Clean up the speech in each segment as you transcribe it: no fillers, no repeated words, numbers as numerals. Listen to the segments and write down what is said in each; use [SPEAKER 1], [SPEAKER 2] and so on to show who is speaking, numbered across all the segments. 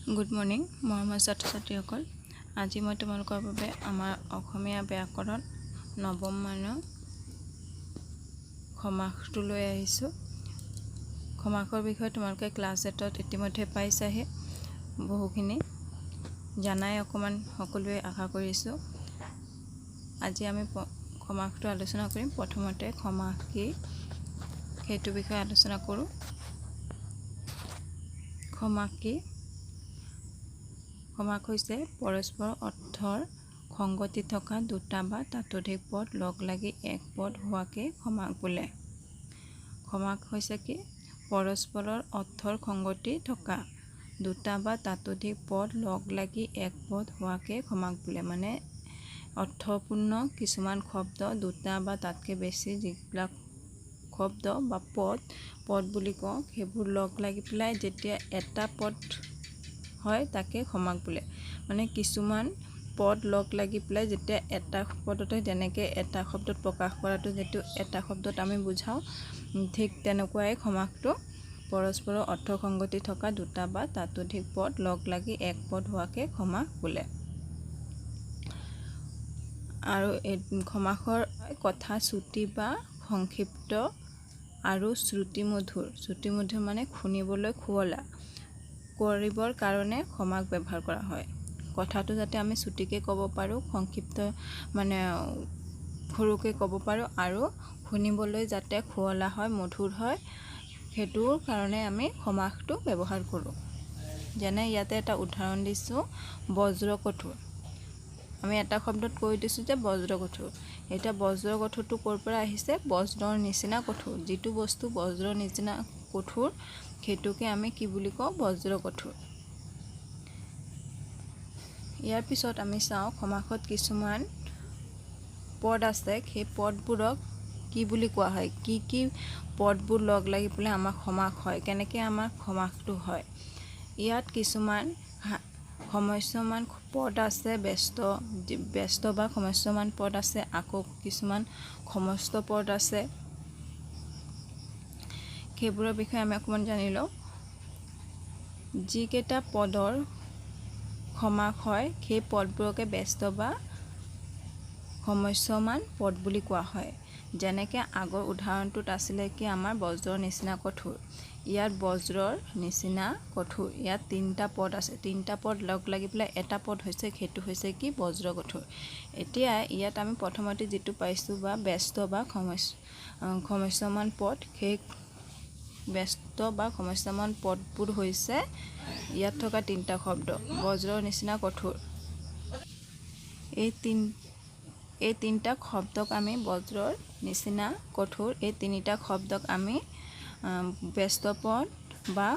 [SPEAKER 1] Good morning মৰমৰ ছাত্ৰ ছাত্ৰীসকল। আজি মই তোমালোকৰ বাবে আমাৰ অসমীয়া ব্যাকৰণ নৱম মানৰ সমাসটো লৈ আহিছোঁ। সমাসৰ বিষয়ে তোমালোকে ক্লাছ 8ত ইতিমধ্যে পাইছাহে, বহুখিনি জানাই অকণমান সকলোৱে আশা কৰিছোঁ। আজি আমি সমাসটো আলোচনা কৰিম। প্ৰথমতে সমাস কি সেইটো বিষয়ে আলোচনা কৰোঁ। সমাস কি? সমাস হৈছে পৰস্পৰ অৰ্থৰ সংগতি থকা দুটা বা ততোধিক পদ লগ লাগি এক পদ হোৱাকে সমাস বোলে। সমাস হৈছে কি? পৰস্পৰৰ অৰ্থৰ সংগতি থকা দুটা বা ততোধিক পদ লগ লাগি এক পদ হোৱাকে সমাস বোলে। মানে অৰ্থপূৰ্ণ কিছুমান শব্দ দুটা বা তাতকৈ বেছি যিবিলাক শব্দ বা পদ বুলি কওঁ, সেইবোৰ লগ লাগি পেলাই যেতিয়া এটা পদ হয় তাকে সমাস বোলে। মানে কিছুমান পদ লগ লাগি পেলাই যেতিয়া এটা পদতে, যেনেকৈ এটা শব্দত প্ৰকাশ কৰাটো যিটো এটা শব্দত আমি বুজাওঁ, ঠিক তেনেকুৱাই সমাসটো পৰস্পৰৰ অৰ্থ সংগতি থকা দুটা বা ততোধিক পদ লগ লাগি এক পদ হোৱাকে সমাস বোলে। আৰু এই সমাসৰ কথা চুটি বা সংক্ষিপ্ত আৰু শ্ৰুতিমধুৰ। শ্ৰুতিমধুৰ মানে শুনিবলৈ শুৱলা কৰিবৰ কাৰণে সমাস ব্যৱহাৰ কৰা হয়। কথাটো যাতে আমি চুটিকৈ ক'ব পাৰোঁ, সংক্ষিপ্ত মানে সৰুকৈ ক'ব পাৰোঁ আৰু শুনিবলৈ যাতে শুৱলা হয়, মধুৰ হয়, সেইটোৰ কাৰণে আমি সমাসটো ব্যৱহাৰ কৰোঁ। যেনে ইয়াতে এটা উদাহৰণ দিছোঁ, বজ্ৰকঠোৰ। আমি এটা শব্দত কৈ দিছোঁ যে বজ্ৰকঠোৰ। এতিয়া বজ্ৰকঠোৰটো ক'ৰ পৰা আহিছে? বজ্ৰৰ নিচিনা কঠোৰ। যিটো বস্তু বজ্ৰৰ নিচিনা কঠোৰ সেইটোকে আমি কি বুলি কওঁ? বজ্ৰকঠোৰ। ইয়াৰ পিছত আমি চাওঁ, সমাসত কিছুমান পদ আছে, সেই পদবোৰক কি বুলি কোৱা হয়, কি পদবোৰ লগ লাগি পেলাই আমাৰ সমাস হয়, কেনেকৈ আমাৰ সমাসটো হয়। ইয়াত কিছুমান সমস্যমান পদ আছে, ব্যস্ত বা সমস্যমান পদ আছে, আকৌ কিছুমান সমস্ত পদ আছে। সেইবোৰৰ বিষয়ে আমি অকণমান জানি লওঁ। যিকেইটা পদৰ সমাস হয় সেই পদবোৰকে ব্যস্ত বা সমস্যমান পদ বুলি কোৱা হয়। যেনেকৈ আগৰ উদাহৰণটোত আছিলে কি আমাৰ বজ্ৰৰ নিচিনা কঠোৰ। ইয়াত বজ্ৰৰ নিচিনা কঠোৰ, ইয়াত তিনিটা পদ আছে, তিনিটা পদ লগ লাগি পেলাই এটা পদ হৈছে, সেইটো হৈছে কি? বজ্ৰকঠোৰ। এতিয়া ইয়াত আমি প্ৰথমতে যিটো পাইছোঁ বা ব্যস্ত বা সমস্যমান পদ, সেই ব্যস্ত বা সমস্যমান পদবোৰ হৈছে ইয়াত থকা তিনিটা শব্দ। বজ্ৰৰ নিচিনা কঠোৰ, এই তিনিটা শব্দক আমি বজ্ৰৰ নিচিনা কঠোৰ, এই তিনিটা শব্দক আমি ব্যস্ত পদ বা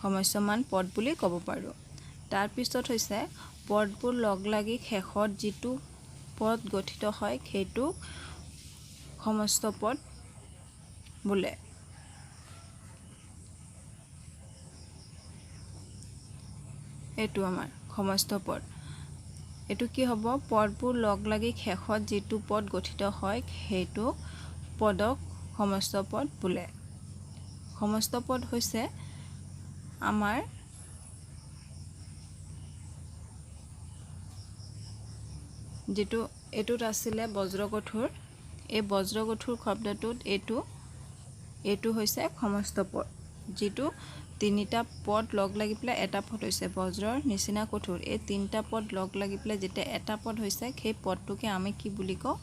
[SPEAKER 1] সমস্যমান পদ বুলি ক'ব পাৰোঁ। তাৰপিছত হৈছে পদবোৰ লগ লাগি শেষত যিটো পদ গঠিত হয় সেইটোক সমস্ত পদ বোলে। এইটো আমাৰ সমস্ত পদ। এইটো কি হ'ব? পদবোৰ লগ লাগি শেষত যিটো পদ গঠিত হয় সেইটো পদক সমস্ত পদ বোলে। সমস্ত পদ হৈছে আমাৰ যিটো এইটোত আছিলে বজ্ৰকঠোৰ, এই বজ্ৰকঠোৰ শব্দটোত এইটো হৈছে সমস্ত পদ। যিটো তিনিটা পদ লগ লাগি পেলাই এটা পদ হৈছে বজ্ৰৰ নিচিনা কঠোৰ। এই তিনিটা পদ লগ লাগি পেলাই যেতিয়া এটা পদ হৈছে সেই পদটোকে আমি কি বুলি কওঁ?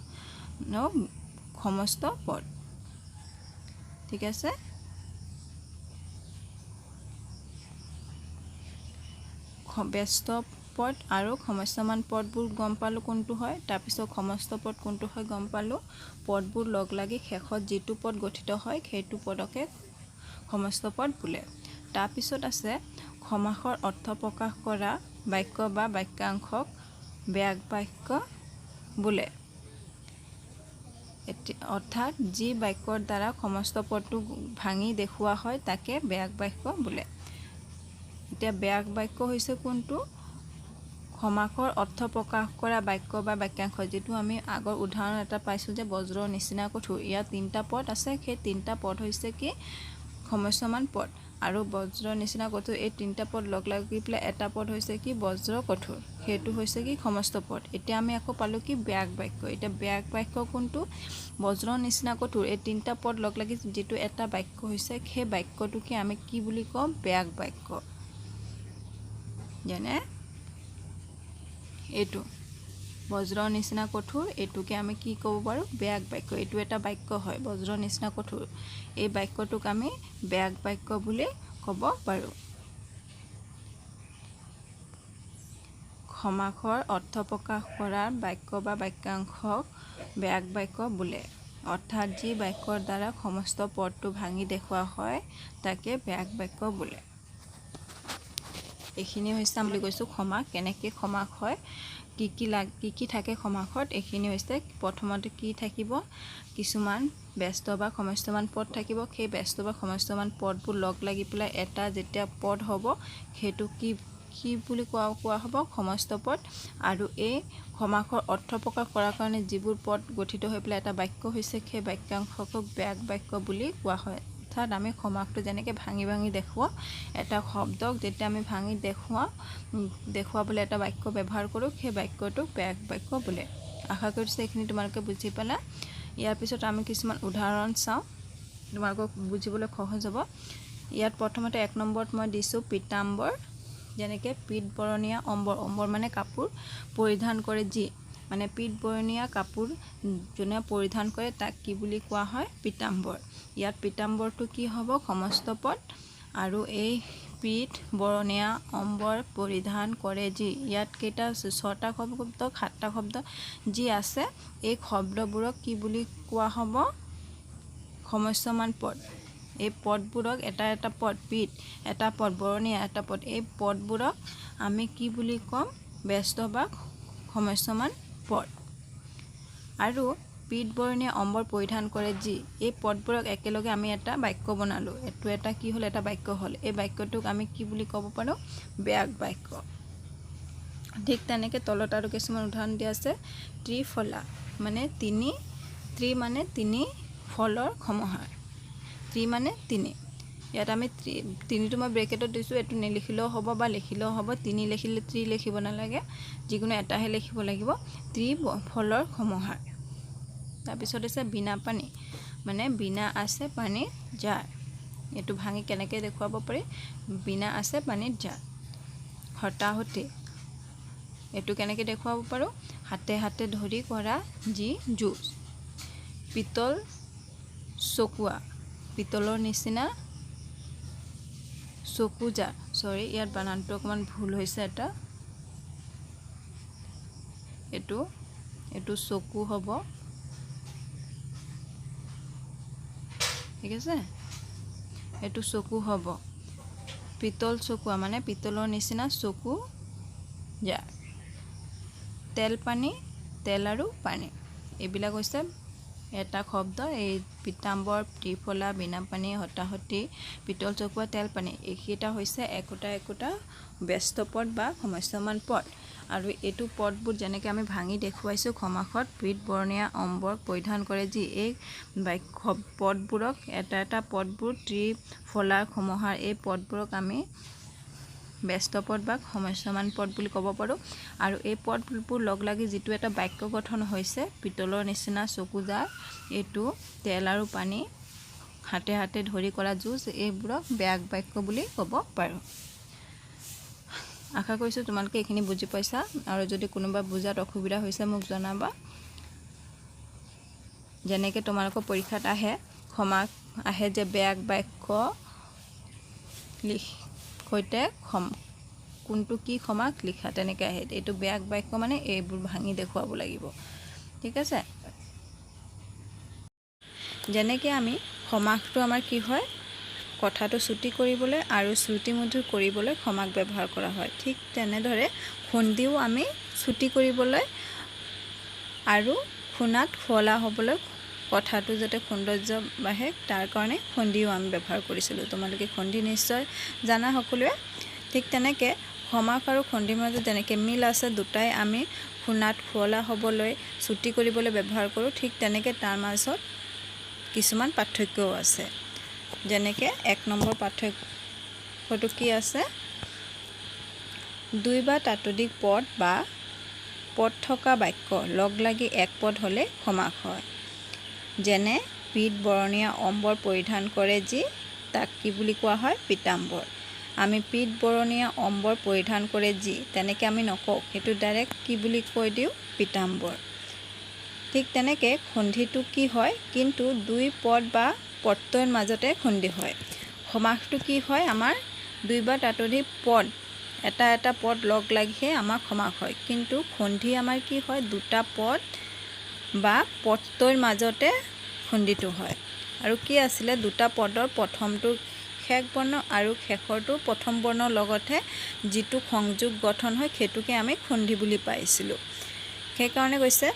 [SPEAKER 1] সমস্ত পদ। ঠিক আছে। ব্যস্ত পদ আৰু সমস্যমান পদবোৰ গম পালোঁ কোনটো হয়। তাৰপিছত সমস্ত পদ কোনটো হয় গম পালোঁ। পদবোৰ লগ লাগি শেষত যিটো পদ গঠিত হয় সেইটো পদকে সমস্ত পদ বোলে। তাৰপিছত আছে সমাসৰ অৰ্থ প্ৰকাশ কৰা বাক্য বা বাক্যাংশক ব্যাস বাক্য বোলে। অৰ্থাৎ যি বাক্যৰ দ্বাৰা সমস্ত পদটো ভাঙি দেখুওৱা হয় তাকে ব্যাস বাক্য বোলে। এতিয়া ব্যাস বাক্য হৈছে কোনটো? সমাসৰ অৰ্থ প্ৰকাশ কৰা বাক্য বা বাক্যাংশ, যিটো আমি আগৰ উদাহৰণ এটা পাইছোঁ যে বজ্ৰৰ নিচিনা কঠোৰ। ইয়াত তিনিটা পদ আছে, সেই তিনিটা পদ হৈছে কি? সমস্যমান পদ। আৰু বজ্ৰ নিচিনা কঠোৰ এই তিনিটা পদ লগ লাগি পেলাই এটা পদ হৈছে কি বজ্ৰ কঠোৰ সেইটো হৈছে কি সমস্ত পদ এতিয়া আমি আকৌ পালো কি ব্যাগ বাক্য এতিয়া ব্যাগ বাক্য কোনটো বজ্ৰ নিচিনা কঠোৰ এই তিনিটা পদ লগ লাগি যেটো এটা বাক্য হৈছে সেই বাক্যটোকে আমি কি বুলি কম ব্যাগ বাক্য যেনে এইটো বজ্ৰ নিচিনা কঠোৰ এটুকে আমি কি ক'ব পাৰো ব্যাগ বাক্য এটু এটা বাক্য হয় বজ্ৰ নিচিনা কঠোৰ এই বাক্যটোক আমি ব্যাগ বাক্য বুলি ক'ব পাৰো সমাসৰ অৰ্থ প্ৰকাশ কৰাৰ বাক্য বা বাক্যাংশক ব্যাগ বাক্য বোলে অৰ্থাৎ যি বাক্যৰ দ্বাৰা সমস্ত পদটো ভাঙি দেখুওৱা হয় তাকে ব্যাগ বাক্য বোলে এখিনি হৈছে আমি কৈছো সমাস কেনেকৈ সমাস হয় কি থাকে সমাসত এখিনি হৈছে প্ৰথমতে কি থাকিব কিছুমান ব্যস্ত বা সমস্তমান পদ থাকিব সেই ব্যস্ত বা সমস্তমান পদবোৰ লগ লাগি পেলাই এটা যেতিয়া পদ হ'ব হেতু কি বুলি কোৱা হ'ব সমস্ত পদ আৰু এই সমাসৰ অৰ্থ প্ৰকাশ কৰাৰ কাৰণে যিবোৰ পদ গঠিত হৈ পেলাই এটা বাক্য হৈছে সেই বাক্যাংশক ব্যাগ বাক্য বুলি কোৱা হয় অৰ্থাৎ আমি সমাসটো যেনেকৈ ভাঙি দেখুৱা এটা শব্দক যেতিয়া আমি ভাঙি দেখুৱাবলৈ এটা বাক্য ব্যৱহাৰ কৰোঁ সেই বাক্যটোক ব্যাগ বাক্য বোলে আশা কৰিছোঁ এইখিনি তোমালোকে বুজি পালা ইয়াৰ পিছত আমি কিছুমান উদাহৰণ চাওঁ তোমালোকক বুজিবলৈ সহজ হ'ব ইয়াত প্ৰথমতে 1 নম্বৰত মই দিছোঁ পীতাম্বৰ যেনেকৈ পীত বৰণীয়া অম্বৰ মানে কাপোৰ পৰিধান কৰে যি মানে পীত বৰণীয়া কাপোৰ যোনে পৰিধান কৰে তাক কি বুলি কোৱা হয় পীতাম্বৰ ইয়াত পীতাম্বৰটো কি হ'ব সমস্ত পদ আৰু এই পীত বৰণীয়া অম্বৰ পৰিধান কৰে যি ইয়াত কেইটা 6টা শব্দ 7টা শব্দ যি আছে এই শব্দবোৰক কি বুলি কোৱা হ'ব সমস্তমান পদ এই পদবোৰক এটা পদ পীত এটা পদ বৰণীয়া এটা পদ এই পদবোৰক আমি কি বুলি কম ব্যস্ত বা সমস্তমান পদ আৰু পীত বৰণীয়া অম্বৰ পৰিধান কৰে যি এই পদবোৰক একেলগে আমি এটা বাক্য বনালো এটো এটা কি হল এটা বাক্য হল এই বাক্যটোক আমি কি বুলি ক'ব পাৰো ব্যাগ বাক্য ঠিক তেনেকৈ তলত আৰু কিছুমান উদাহৰণ দিয়া আছে ত্ৰিফলা মানে ত্ৰি মানে তিনি ফলৰ সমাহাৰ ত্ৰি মানে তিনি ইয়াত আমি তিনিটো মই ব্ৰেকেটত দিছোঁ এটো নিলিখিলেও হ'ব বা লিখিলেও হ'ব তিনি লিখিলে ত্ৰি লিখিব নালাগে যিকোনো এটাহে লিখিব লাগিব ত্ৰি ফলৰ সমাহাৰ তাৰপিছত আছে বিনা পানী মানে বিনা আছে পানী জাৰ এটো ভাঙি কেনেকৈ দেখুৱাব পাৰি বিনা আছে পানীত জাৰ হতাহতি এটো কেনেকৈ দেখুৱাব পাৰো হাতে হাতে ধৰি কৰা যি যুঁজ পিতল চকুৱা পিতলৰ নিচিনা চকুজা সৰি ইয়াত বানানটো অকমান ভুল হৈছে এটা এটো চকু হ'ব ঠিক আছে এটো চকু হ'ব পিতল চকুৱা মানে পিতলৰ নিচিনা চকু যা তেল পানী তেল আৰু পানী এইবিলাক হৈছে এটা শব্দ এই পীতাম্বৰ ত্ৰিফলা বিনা পানী হতাহতি পিতল চকুৱা তেল পানী এইকেইটা হৈছে একোটা ব্যস্ত পদ বা সমস্তমান পদ আৰু এটো পদবোৰ যেনেকৈ আমি ভাঙি দেখুৱাইছো সমাসত পীত বৰণীয়া অম্বৰ পৰিধান কৰে যি এই পদবোৰক এটা পদবোৰ ত্ৰিফলাৰ সমাহাৰ এই পদবোৰক আমি ব্যস্ত পদ বা সমস্তমান পদ বুলি ক'ব পাৰো আৰু এই পদবোৰ লগ লাগি যেটো এটা বাক্য গঠন হৈছে পিতলৰ নিচিনা চকুজাৰ এটো তেল আৰু পানী হাতে হাতে ধৰি কৰা যুঁজ এইবোৰক ব্যাগ বাক্য বুলি ক'ব পাৰো আশা কৰিছো তোমালোকে এইখিনি বুজি পাইছা আৰু যদি কোনোবা বুজাত অসুবিধা হৈছে মোক জনাবা যেনেকৈ তোমালোকৰ পৰীক্ষাত সমাস আহে যে ব্যাগ বাক্য কৈতে কোনটো কি সমাস লিখা তেনেকৈ আহে এটো ব্যাগ বাক্য মানে এইবোৰ ভাঙি দেখুৱাব লাগিব ঠিক আছে যেনেকৈ আমি সমাসটো আমাৰ কি হয় কথাটো ছুটি কৰিবলৈ আৰু শ্ৰুতিমধুৰ কৰিবলৈ সমাস ব্যৱহাৰ কৰা হয় ঠিক তেনেদৰে খণ্ডিও আমি ছুটি কৰিবলৈ আৰু খুনাত খোলা হ'বলৈ কথাটো যাতে সৌন্দৰ্য বাঢ়ে তাৰ কাৰণে খণ্ডিও আমি ব্যৱহাৰ কৰিছিলোঁ তোমালোকে খণ্ডি নিশ্চয় জানা সকলোৱে ঠিক তেনেকৈ সমাস আৰু খণ্ডিৰ মাজত যেনেকৈ মিল আছে দুটাই আমি খুনাত খোলা হ'বলৈ ছুটি কৰিবলৈ ব্যৱহাৰ কৰোঁ ঠিক তেনেকৈ তাৰ মাজত কিছুমান পাৰ্থক্যও আছে যেনেকৈ 1 নম্বৰ পাৰ্থক্য হয়তো কি আছে দুই বা তাতোধিক পদ বা পদ থকা বাক্য লগ লাগি এক পদ হ'লে সমাস হয়। যেনে পীত বৰণীয়া অম্বৰ পৰিধান কৰে যি তাক কি বুলি কোৱা হয় পীতাম্বৰ। আমি পীত বৰণীয়া অম্বৰ পৰিধান কৰে যি তেনেকৈ আমি নকওঁ, সেইটো ডাইৰেক্ট কি বুলি কৈ দিওঁ পীতাম্বৰ। ঠিক তেনেকৈ সন্ধিটো কি হয় কিন্তু দুই পদ বা প্ৰত্যয়ৰ মাজতে সন্ধি হয়। সমাসটো কি হয় আমাৰ দুই বা তাতোধিক পদ এটা পদ লগ লাগিহে আমাৰ সমাস হয়, কিন্তু সন্ধি আমাৰ কি হয় দুটা পদ বা প্ৰত্যয়ৰ মাজতে সন্ধিটো হয়। আৰু কি আছিলে দুটা পদৰ প্ৰথমটো শেষ বৰ্ণ আৰু শেষৰটো প্ৰথম বৰ্ণৰ লগতহে যিটো সংযোগ গঠন হয় সেইটোকে আমি সন্ধি বুলি পাইছিলোঁ। সেইকাৰণে কৈছে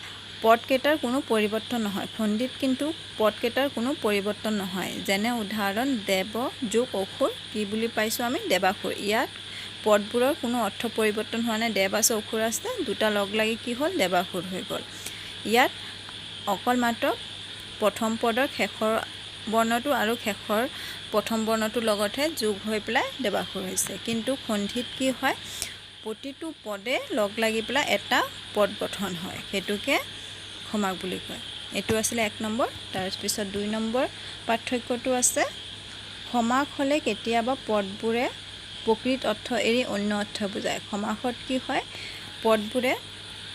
[SPEAKER 1] পদকেইটাৰ কোনো পৰিৱৰ্তন নহয়। সন্ধিত কিন্তু পদকেইটাৰ কোনো পৰিৱৰ্তন নহয়। যেনে উদাহৰণ দেৱ যোগ অসুৰ কি বুলি পাইছোঁ আমি দেৱাসুৰ। ইয়াত পদবোৰৰ কোনো অৰ্থ পৰিৱৰ্তন হোৱা নাই। দেৱ আছে অসুৰ আছে দুটা লগ লাগি কি হ'ল দেৱাসুৰ হৈ গ'ল। ইয়াত অকল মাত্ৰ প্ৰথম পদৰ শেষৰ বৰ্ণটো আৰু শেষৰ প্ৰথম বৰ্ণটোৰ লগতহে যোগ হৈ পেলাই দেৱাসুৰ হৈছে। কিন্তু সন্ধিত কি হয় প্ৰতিটো পদে লগ লাগি পেলাই এটা পদ গঠন হয়, সেইটোকে সমাস বুলি কয়। এইটো আছিলে 1 নম্বৰ। তাৰপিছত 2 নম্বৰ পাৰ্থক্যটো আছে সমাস হ'লে কেতিয়াবা পদবোৰে প্ৰকৃত অৰ্থ এৰি অন্য অৰ্থ বুজায়। সমাসত কি হয় পদবোৰে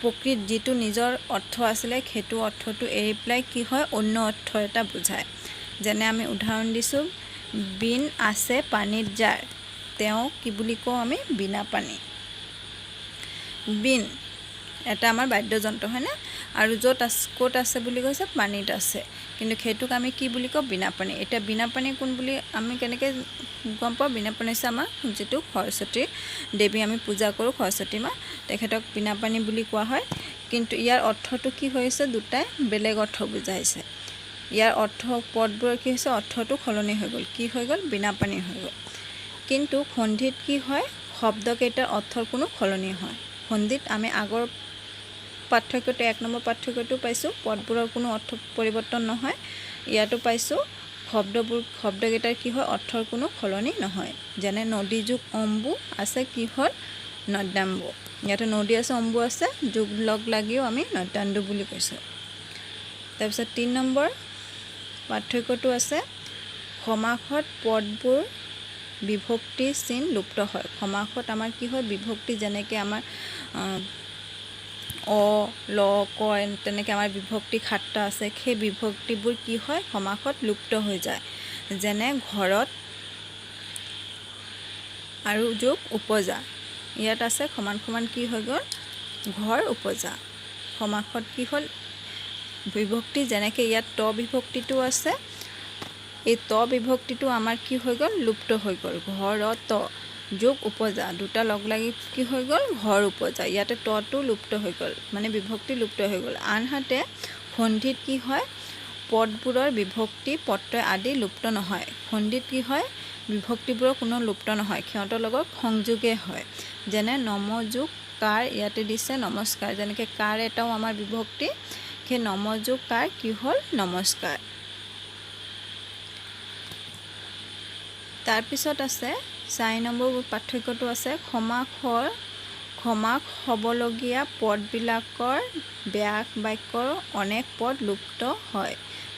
[SPEAKER 1] প্ৰকৃত যিটো নিজৰ অৰ্থ আছিলে সেইটো অৰ্থটো এৰি পেলাই কি হয় অন্য অৰ্থ এটা বুজায়। যেনে আমি উদাহৰণ দিছোঁ বিন আছে পানীত যাৰ তেওঁ কি বুলি কওঁ আমি বিনা পানী। বিন এটা আমাৰ বাদ্যযন্ত্ৰ হয়নে, আৰু য'ত আছে ক'ত আছে বুলি কৈছে পানীত আছে, কিন্তু সেইটোক আমি কি বুলি কওঁ বিনা পানী। এতিয়া বিনা পানী কোন বুলি আমি কেনেকৈ গম পাওঁ? বিনা পানী হৈছে আমাৰ যিটো সৰস্বতী দেৱী আমি পূজা কৰোঁ সৰস্বতী মা, তেখেতক বিনা পানী বুলি কোৱা হয়। কিন্তু ইয়াৰ অৰ্থটো কি হৈছে দুটাই বেলেগ অৰ্থ বুজাইছে। ইয়াৰ অৰ্থ পদবোৰৰ কি হৈছে অৰ্থটো সলনি হৈ গ'ল, কি হৈ গ'ল বিনা পানী হৈ গ'ল। কিন্তু সন্ধিত কি হয় শব্দকেইটাৰ অৰ্থৰ কোনো সলনি হয়। সন্ধিত আমি আগৰ পাৰ্থক্যটো 1 নম্বৰ পাৰ্থক্যটো পাইছোঁ পদবোৰৰ কোনো অৰ্থ পৰিৱৰ্তন নহয়। ইয়াতো পাইছোঁ শব্দকেইটাৰ কি হয় অৰ্থৰ কোনো সলনি নহয়। যেনে নদী যোগ অম্বু আছে কি হ'ল নদ্যাম্বু। ইয়াতে নদী আছে অম্বু আছে যোগ লগ লাগিও আমি নদ্যাম্বু বুলি কৈছোঁ। তাৰপিছত 3 নম্বৰ পাৰ্থক্যটো আছে সমাসত পদবোৰ বিভক্তি চিন লুপ্ত হয়। সমাসত আমাৰ কি হয় বিভক্তি যেনেকৈ আমাৰ অ ল ক তেনেকৈ আমাৰ বিভক্তি 7টা আছে, সেই বিভক্তিবোৰ কি হয় সমাসত লুপ্ত হৈ যায়। যেনে ঘৰত আৰু যোগ উপজা ইয়াত আছে সমান সমান কি হৈ গ'ল ঘৰ উপজা। সমাসত কি হ'ল বিভক্তি যেনেকৈ ইয়াত ত বিভক্তিটো আছে, এই ত বিভক্তিটো আমাৰ কি হৈ গ'ল লুপ্ত হৈ গ'ল। ঘৰত যোগ উপজা দুটা লগ লাগি কি হৈ গ'ল ঘৰ উপজা। ইয়াতে তটো লুপ্ত হৈ গ'ল মানে বিভক্তি লুপ্ত হৈ গ'ল। আনহাতে সন্ধিত কি হয় পদবোৰৰ বিভক্তি প্ৰত্যয় আদি লুপ্ত নহয়। সন্ধিত কি হয় বিভক্তিবোৰৰ কোনো লুপ্ত নহয়, সিহঁতৰ লগত সংযোগে হয়। যেনে নম যোগ কাৰ ইয়াতে দিছে নমস্কাৰ, যেনেকৈ কাৰ এটাও আমাৰ বিভক্তি, সেই নম যোগ কাৰ কি হ'ল নমস্কাৰ। তাৰপিছত আছে 4 নম্বৰ পাৰ্থক্যটো আছে সমাস হ'বলগীয়া পদবিলাকৰ ব্যাস বাক্যৰ অনেক পদ লুপ্ত হয়।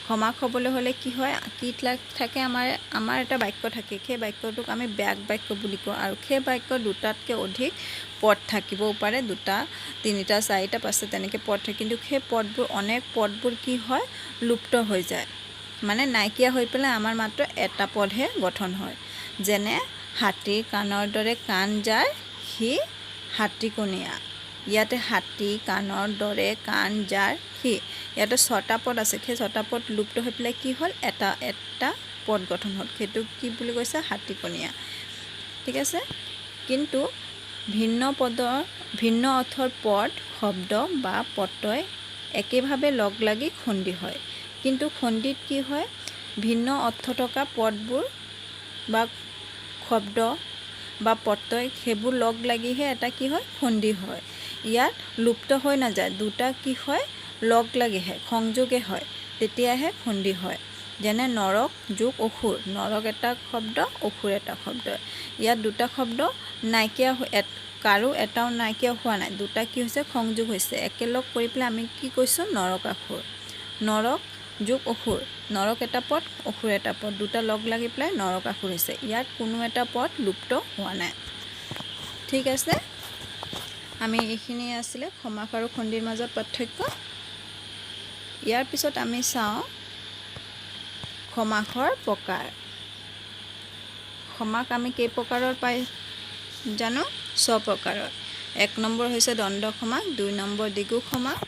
[SPEAKER 1] সমাস হ'বলৈ হ'লে কি হয় কি থাকে আমাৰ এটা বাক্য থাকে, সেই বাক্যটোক আমি ব্যাস বাক্য বুলি কওঁ। আৰু সেই বাক্য দুটাতকৈ অধিক পদ থাকিবও পাৰে, 2টা 3টা 4টা 5টা তেনেকৈ পদ থাকে, কিন্তু সেই পদবোৰ অনেক পদবোৰ কি হয় লুপ্ত হৈ যায় মানে নাইকিয়া হৈ পেলাই আমাৰ মাত্ৰ এটা পদহে গঠন হয়। যেনে হাতীৰ কাণৰ দৰে কাণ যাৰ সি হাতীকণীয়া। ইয়াতে হাতী কাণৰ দৰে কাণ যাৰ সি ইয়াতে 6টা পদ আছে, সেই 6টা পদ লুপ্ত হৈ পেলাই কি হ'ল এটা পদ গঠন হ'ল, সেইটো কি বুলি কৈছে হাতীকণীয়া। ঠিক আছে, কিন্তু ভিন্ন অৰ্থৰ পদ শব্দ বা প্ৰত্যয় একেভাৱে লগ লাগি সন্ধি হয়। কিন্তু সন্ধিত কি হয় ভিন্ন অৰ্থ থকা পদবোৰ বা শব্দ বা প্ৰত্যয় সেইবোৰ লগ লাগিহে এটা কি হয় সন্ধি হয়। ইয়াত লুপ্ত হৈ নাযায়, দুটা কি হয় লগ লাগিহে সংযোগে হয়, তেতিয়াহে সন্ধি হয়। যেনে নৰক যোগ অসুৰ, নৰক এটা শব্দ, অসুৰ এটা শব্দ। ইয়াত দুটা শব্দ নাইকিয়া কাৰো এটাও নাইকিয়া হোৱা নাই, দুটা কি হৈছে সংযোগ হৈছে। একেলগ কৰি পেলাই আমি কি কৈছোঁ নৰকাসুৰ। নৰক যোগ অসুৰ, নৰক এটা পদ, অসুৰ এটা পদ, দুটা লগ লাগি পেলাই নৰকাসুৰ হৈছে। ইয়াত কোনো এটা পদ লুপ্ত হোৱা নাই। ঠিক আছে, আমি এইখিনি আছিলে সমাস আৰু সন্ধিৰ মাজত পাৰ্থক্য। ইয়াৰ পিছত আমি চাওঁ সমাসৰ প্ৰকাৰ। সমাস আমি কেই প্ৰকাৰৰ পাই জানো? 6 প্ৰকাৰৰ। 1 নম্বৰ হৈছে দ্বন্দ্ব সমাস, 2 নম্বৰ দ্বিগু সমাস,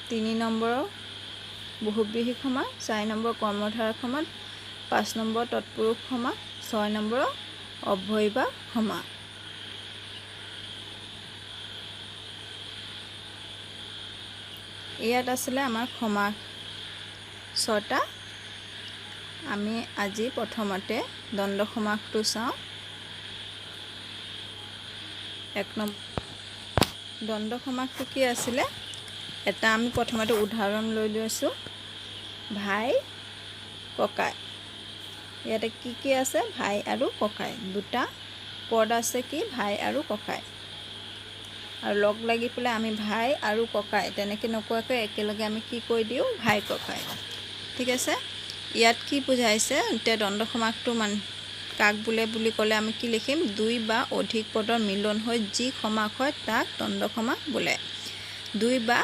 [SPEAKER 1] 3 নম্বৰ বহুব্ৰীহি সমাস, 4 নম্বৰ কৰ্মধাৰয় সমাস, 5 নম্বৰ তৎপুৰুষ সমাস, 6 নম্বৰ অব্যয়ভাৱ সমাস। ইয়াত আছিলে আমাৰ সমাস 6টা। আমি আজি প্ৰথমতে দ্বন্দ্ব সমাসটো চাওঁ। 1 নম্বৰ দ্বন্দ্ব সমাসটো কি আছিলে? এটা আমি প্ৰথমতে উদাহৰণ লৈ লৈছোঁ, ভাই ককাই। ইয়াতে কি কি আছে? ভাই আৰু ককাই, দুটা পদ আছে কি ভাই আৰু ককাই। আৰু লগ লাগি পেলাই আমি ভাই আৰু ককাই তেনেকৈ নকোৱাকৈ একেলগে আমি কি কৈ দিওঁ? ভাই ককাই। ঠিক আছে, ইয়াত কি বুজাইছে? এতিয়া দ্বন্দ্ব সমাসটো কাক বোলে বুলি ক'লে আমি কি লিখিম? 2 বা অধিক পদৰ মিলন হৈ যি সমাস হয় তাক দ্বন্দ্ব সমাস বোলে। 2 বা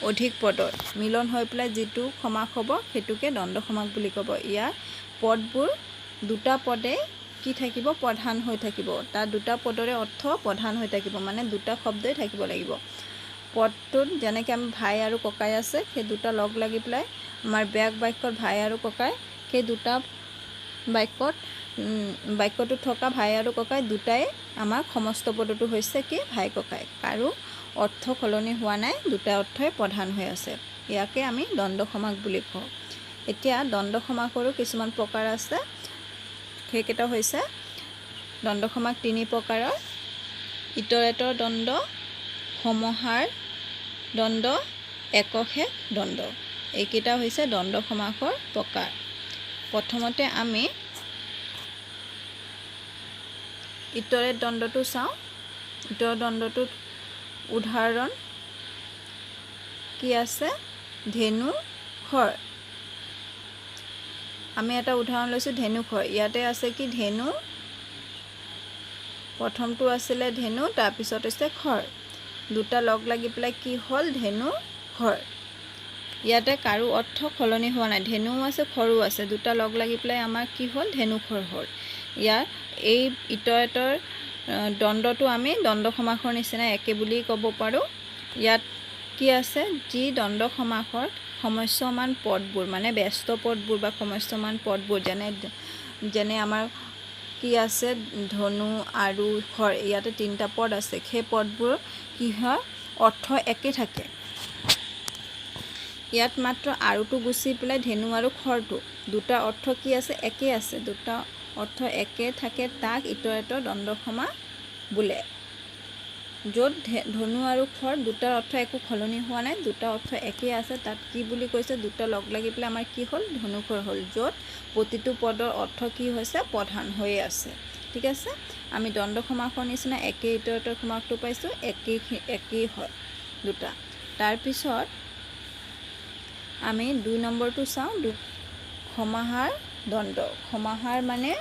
[SPEAKER 1] অধিক পদৰ মিলন হৈ পেলাই যিটো সমাস হ'ব সেইটোকে দ্বন্দ্ব সমাস বুলি ক'ব। ইয়াৰ পদবোৰ দুটা পদে কি থাকিব? প্ৰধান হৈ থাকিব। তাৰ দুটা পদৰে অৰ্থ প্ৰধান হৈ থাকিব, মানে দুটা শব্দই থাকিব লাগিব। পদটোত যেনেকৈ আমি ভাই আৰু ককাই আছে, সেই দুটা লগ লাগি পেলাই আমাৰ ব্যাস বাক্যত ভাই আৰু ককাই, সেই দুটা বাক্যটোত থকা ভাই আৰু ককাই দুটাই আমাৰ সমস্ত পদটো হৈছে কি? ভাই ককাই। আৰু অৰ্থ সলনি হোৱা নাই, দুটা অৰ্থই প্ৰধান হৈ আছে। ইয়াকে আমি দ্বন্দ্ব সমাস বুলি কওঁ। এতিয়া দ্বন্দ্ব সমাসৰো কিছুমান প্ৰকাৰ আছে। সেইকেইটা হৈছে দ্বন্দ্ব সমাস 3 প্ৰকাৰৰ: ইতৰেতৰ দ্বন্দ্ব, সমহাৰ দ্বন্দ্ব, একশেষ দ্বন্দ্ব। এইকেইটা হৈছে দ্বন্দ্ব সমাসৰ প্ৰকাৰ। প্ৰথমতে আমি ইতৰেত দ্বন্দ্বটো চাওঁ। ইতৰেত দ্বন্দ্বটোত উদাহৰণ কি আছে? ধেনু খৰ। আমি এটা উদাহৰণ লৈছোঁ ধেনু খৰ। ইয়াতে আছে কি? ধেনু, প্ৰথমটো আছিলে ধেনু, তাৰপিছত হৈছে খৰ, দুটা লগ লাগি পেলাই কি হ'ল? ধেনু খৰ। ইয়াতে কাৰো অৰ্থ সলনি হোৱা নাই, ধেনুও আছে খৰো আছে, দুটা লগ লাগি পেলাই আমাৰ কি হ'ল? ধেনু খৰ হ'ল। ইয়াৰ এই ইতৰেতৰ দ্বন্দ্বটো আমি দ্বন্দ্ব সমাসৰ নিচিনা একে বুলি ক'ব পাৰোঁ। ইয়াত কি আছে? যি দ্বন্দ্ব সমাসৰ সমস্যমান পদবোৰ, মানে ব্যস্ত পদবোৰ বা সমস্যমান পদবোৰ, যেনে আমাৰ কি আছে? ধনু আৰু খৰ, ইয়াতে 3টা পদ আছে। সেই পদবোৰ কি হয়? অৰ্থ একে থাকে। ইয়াত মাত্ৰ আৰুটো গুচি পেলাই ধেনু আৰু খৰটো দুটা অৰ্থ কি আছে? একে আছে। দুটা অৰ্থ একে থাকে, তাক ইতৰেতৰ দ্বন্দ্ব সমাস বোলে। য'ত ধনু আৰু খৰ দুটাৰ অৰ্থ একো সলনি হোৱা নাই, দুটা অৰ্থ একেই আছে, তাত কি বুলি কৈছে? দুটা লগ লাগি পেলাই আমাৰ কি হ'ল? ধনু খৰ হ'ল। য'ত প্ৰতিটো পদৰ অৰ্থ কি হৈছে? প্ৰধান হৈয়ে আছে। ঠিক আছে, আমি দ্বন্দ্ব সমাসৰ নিচিনা একেই ইতৰেতৰ সমাসটো পাইছোঁ, একেই হয় দুটা। তাৰপিছত আমি 2 নম্বৰটো চাওঁ, সমাহাৰ দ্বন্দ্ব। সমাহাৰ মানে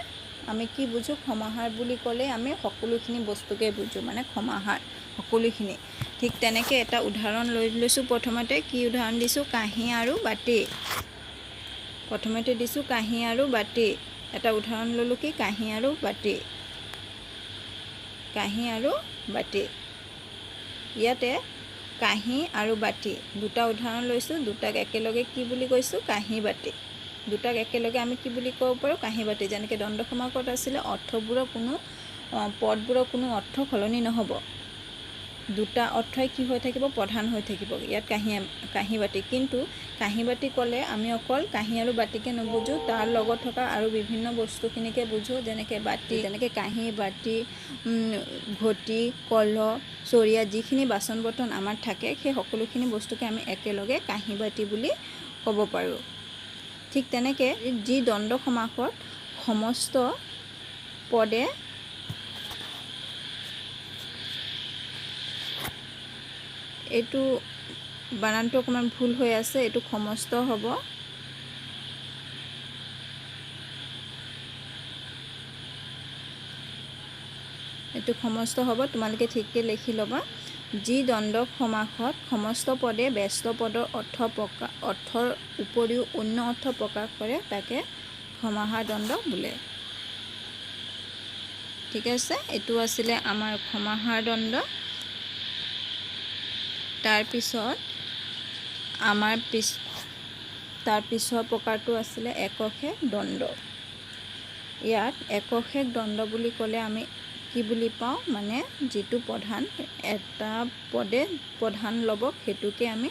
[SPEAKER 1] আমি কি বুজোঁ? সমাহাৰ বুলি ক'লে আমি সকলোখিনি বস্তুকে বুজোঁ, মানে সমাহাৰ সকলোখিনি। ঠিক তেনেকৈ এটা উদাহৰণ লৈ লৈছোঁ। প্ৰথমতে কি উদাহৰণ দিছোঁ? কাঁহী আৰু বাতি। প্ৰথমতে দিছোঁ কাঁহী আৰু বাতি। এটা উদাহৰণ ল'লোঁ কি? কাঁহী আৰু বাতি। কাঁহী আৰু বাতি। ইয়াতে কাঁহী আৰু বাতি দুটা উদাহৰণ লৈছোঁ, দুটাক একেলগে কি বুলি কৈছোঁ? কাঁহী বাতি। দুটাক একেলগে আমি কি বুলি ক'ব পাৰোঁ? কাঁহী বাতি। যেনেকৈ দ্বন্দ্ব সমাসত আছিলে পদবোৰৰ কোনো অৰ্থ সলনি নহ'ব, দুটা অৰ্থই কি হৈ থাকিব? প্ৰধান হৈ থাকিব। ইয়াত কাঁহী বাতি। কিন্তু কাঁহী বাতি ক'লে আমি অকল কাঁহী আৰু বাতিকে নুবুজোঁ, তাৰ লগত থকা আৰু বিভিন্ন বস্তুখিনিকে বুজোঁ। যেনেকৈ বাতি, যেনেকৈ কাঁহী, বাতি, ঘটি, কলহ, চৰিয়া, যিখিনি বাচন বৰ্তন আমাৰ থাকে, সেই সকলোখিনি বস্তুকে আমি একেলগে কাঁহী বাতি বুলি ক'ব পাৰোঁ। ঠিক তেনেকৈ যি দ্বন্দ্ব সমাসত সমস্ত পদে এইটো বানানটো অকণমান ভুল হৈ আছে, এইটো সমস্ত হ'ব। এইটো সমস্ত হ'ব, তোমালোকে ঠিককৈ লিখি ল'বা। যি দ্বন্দ্ব সমাসত সমস্ত পদে ব্যস্ত পদৰ অৰ্থৰ উপৰিও অন্য অৰ্থ প্ৰকাশ কৰে তাকে সমাহাৰ দ্বন্দ্ব বোলে। ঠিক আছে, এইটো আছিলে আমাৰ সমাহাৰ দ্বন্দ্ব। তাৰপিছত আমাৰ তাৰ পিছৰ প্ৰকাৰটো আছিলে একশেষ দ্বন্দ্ব। ইয়াত একশেষ দ্বন্দ্ব বুলি ক'লে আমি কি বুলি পাওঁ, মানে যিটো প্ৰধান এটা পদে প্ৰধান ল'ব সেইটোকে আমি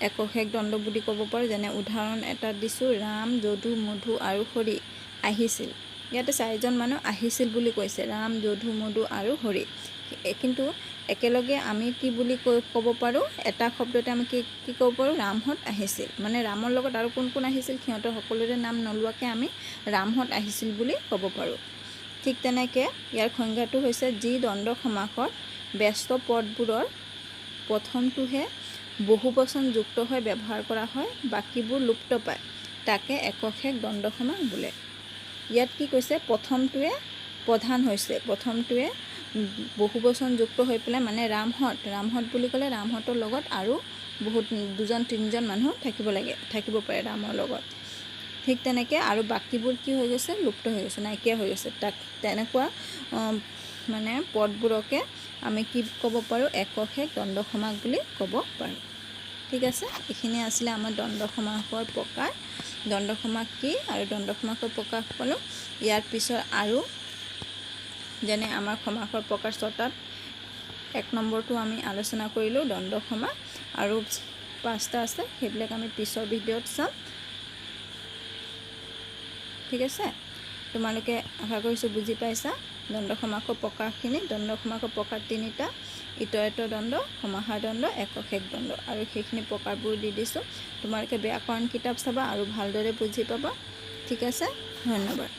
[SPEAKER 1] একশেষ দ্বন্দ্ব বুলি ক'ব পাৰোঁ। যেনে উদাহৰণ এটা দিছোঁ, ৰাম যদু মধু আৰু হৰি আহিছিল। ইয়াতে 4জন মানুহ আহিছিল বুলি কৈছে, ৰাম যদু মধু আৰু হৰি। কিন্তু একেলগে আমি কি বুলি ক'ব পাৰোঁ, এটা শব্দতে আমি কি ক'ব পাৰোঁ, ৰামহঁত আহিছিল। মানে ৰামৰ লগত আৰু কোন কোন আহিছিল সিহঁতৰ সকলোৰে নাম নোলোৱাকৈ আমি ৰামহঁত আহিছিল বুলি ক'ব পাৰোঁ। ঠিক তেনেকৈ ইয়াৰ সংজ্ঞাটো হৈছে যি দ্বন্দ্ব সমাসত ব্যস্ত পদবোৰৰ প্ৰথমটোহে বহুবচন যুক্ত হৈ ব্যৱহাৰ কৰা হয়, বাকীবোৰ লুপ্ত পায়, তাকে একশেষ দ্বন্দ্ব সমাস বোলে। ইয়াত কি কৈছে, প্ৰথমটোৱে প্ৰধান হৈছে, প্ৰথমটোৱে বহুবচন যুক্ত হৈ পেলাই, মানে ৰামহঁত বুলি ক'লে ৰামহঁতৰ লগত আৰু বহুত 2-3জন মানুহ থাকিব পাৰে ৰামৰ লগত। ঠিক তেনেকৈ আৰু বাকীবোৰ কি হৈ গৈছে, লুপ্ত হৈ গৈছে, নাইকিয়া হৈ গৈছে। তেনেকুৱা মানে পদবোৰকে আমি কি ক'ব পাৰোঁ, একশেষ দ্বন্দ্ব সমাস বুলি ক'ব পাৰোঁ। ঠিক আছে, এইখিনি আছিলে আমাৰ দ্বন্দ্ব সমাসৰ প্ৰকাৰ। দ্বন্দ্ব সমাস কি আৰু দ্বন্দ্ব সমাসৰ প্ৰকাশ পালোঁ। ইয়াৰ পিছত আৰু যেনে আমাৰ সমাসৰ প্ৰকাৰ 6টাত 1 নম্বৰটো আমি আলোচনা কৰিলোঁ দ্বন্দ্ব সমাস, আৰু 5টা আছে, সেইবিলাক আমি পিছৰ ভিডিঅ'ত চাম। ঠিক আছে, তোমালোকে আশা কৰিছোঁ বুজি পাইছা দ্বন্দ্ব সমাসৰ প্ৰকাৰখিনি। দ্বন্দ্ব সমাসৰ প্ৰকাৰ 3টা, ইতৰেতৰ দ্বন্দ্ব, সমাহাৰ দ্বন্দ্ব, একশেষ দ্বন্দ্ব, আৰু সেইখিনি প্ৰকাৰবোৰ দি দিছোঁ। তোমালোকে ব্যাকৰণ কিতাপ চাবা আৰু ভালদৰে বুজি পাবা। ঠিক আছে, ধন্যবাদ।